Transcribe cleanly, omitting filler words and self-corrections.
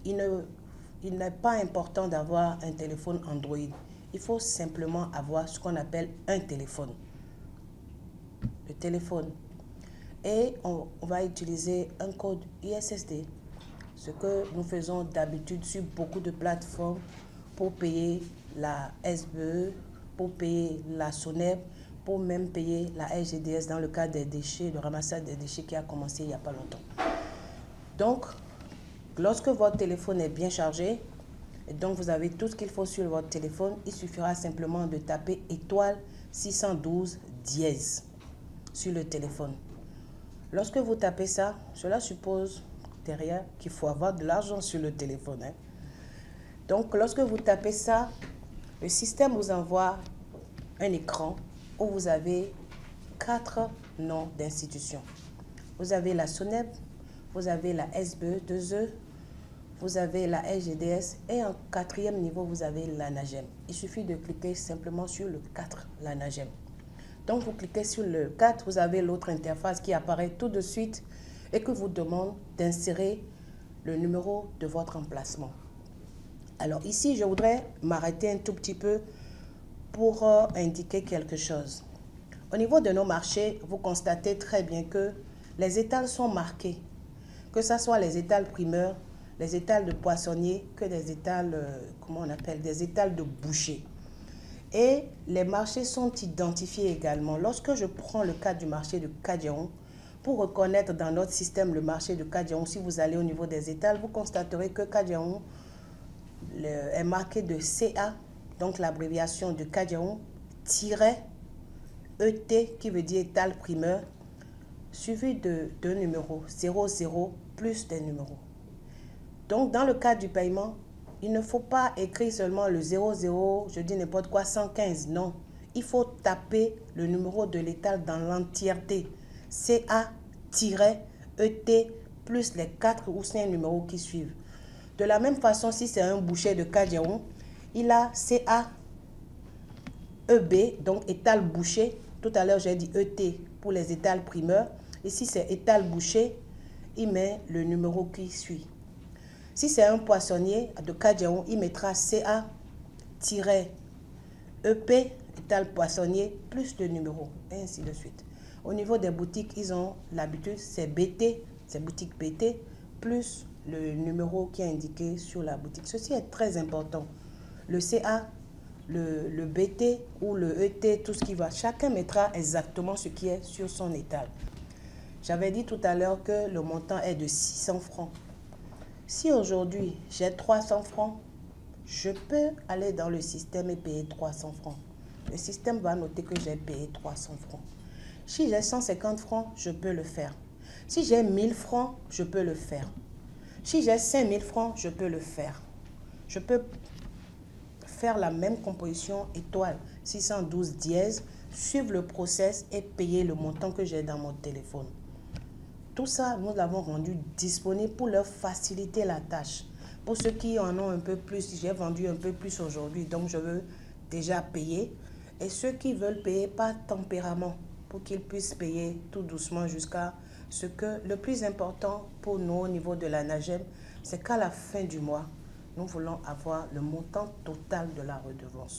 il n'est pas important d'avoir un téléphone Android. Il faut simplement avoir ce qu'on appelle un téléphone. Le téléphone. Et on va utiliser un code USSD. Ce que nous faisons d'habitude sur beaucoup de plateformes pour payer la SBE, pour payer la SONEB, pour même payer la SGDS dans le cas des déchets, le ramassage des déchets qui a commencé il n'y a pas longtemps. Donc, lorsque votre téléphone est bien chargé, et donc vous avez tout ce qu'il faut sur votre téléphone, il suffira simplement de taper étoile 612 dièse sur le téléphone. Lorsque vous tapez ça, cela suppose derrière qu'il faut avoir de l'argent sur le téléphone. Donc, lorsque vous tapez ça, le système vous envoie un écran où vous avez 4 noms d'institutions. Vous avez la SONEB, vous avez la SBE 2E, vous avez la SGDS et en 4e niveau, vous avez l'ANAGEM. Il suffit de cliquer simplement sur le 4, l'ANAGEM. Donc, vous cliquez sur le 4, vous avez l'autre interface qui apparaît tout de suite et que vous demande d'insérer le numéro de votre emplacement. Alors ici, je voudrais m'arrêter un tout petit peu pour indiquer quelque chose. Au niveau de nos marchés, vous constatez très bien que les étals sont marqués, que ce soit les étals primeurs, les étals de poissonniers, que des étals, comment on appelle, des étals de boucher. Et les marchés sont identifiés également. Lorsque je prends le cas du marché de Kadiaron, pour reconnaître dans notre système le marché de Kadiaron, si vous allez au niveau des étals, vous constaterez que Kadiaron est marqué de CA, donc l'abréviation de Kadiaron, ET, qui veut dire étal primeur, suivi de deux numéros, 00 plus des numéros. Donc, dans le cas du paiement, il ne faut pas écrire seulement le 00, je dis n'importe quoi, 115. Non, il faut taper le numéro de l'étal dans l'entièreté. CA-ET plus les 4 ou 5 numéros qui suivent. De la même façon, si c'est un boucher de Kadiaron, il a CA-EB, donc étal boucher. Tout à l'heure, j'ai dit ET pour les étals primeurs. Et si c'est étal boucher, il met le numéro qui suit. Si c'est un poissonnier de Kadiaron, il mettra CA-EP, étal poissonnier, plus le numéro, et ainsi de suite. Au niveau des boutiques, ils ont l'habitude, c'est BT, c'est boutique BT, plus le numéro qui est indiqué sur la boutique. Ceci est très important. Le CA, le BT ou le ET, tout ce qui va, chacun mettra exactement ce qui est sur son étal. J'avais dit tout à l'heure que le montant est de 600 francs. Si aujourd'hui j'ai 300 francs, je peux aller dans le système et payer 300 francs. Le système va noter que j'ai payé 300 francs. Si j'ai 150 francs, je peux le faire. Si j'ai 1000 francs, je peux le faire. Si j'ai 5000 francs, je peux le faire. Je peux faire la même composition étoile 612 dièse, suivre le process et payer le montant que j'ai dans mon téléphone. Tout ça, nous l'avons rendu disponible pour leur faciliter la tâche. Pour ceux qui en ont un peu plus, j'ai vendu un peu plus aujourd'hui, donc je veux déjà payer. Et ceux qui veulent payer par tempérament, pour qu'ils puissent payer tout doucement jusqu'à ce que le plus important pour nous au niveau de la NAGEM, c'est qu'à la fin du mois, nous voulons avoir le montant total de la redevance.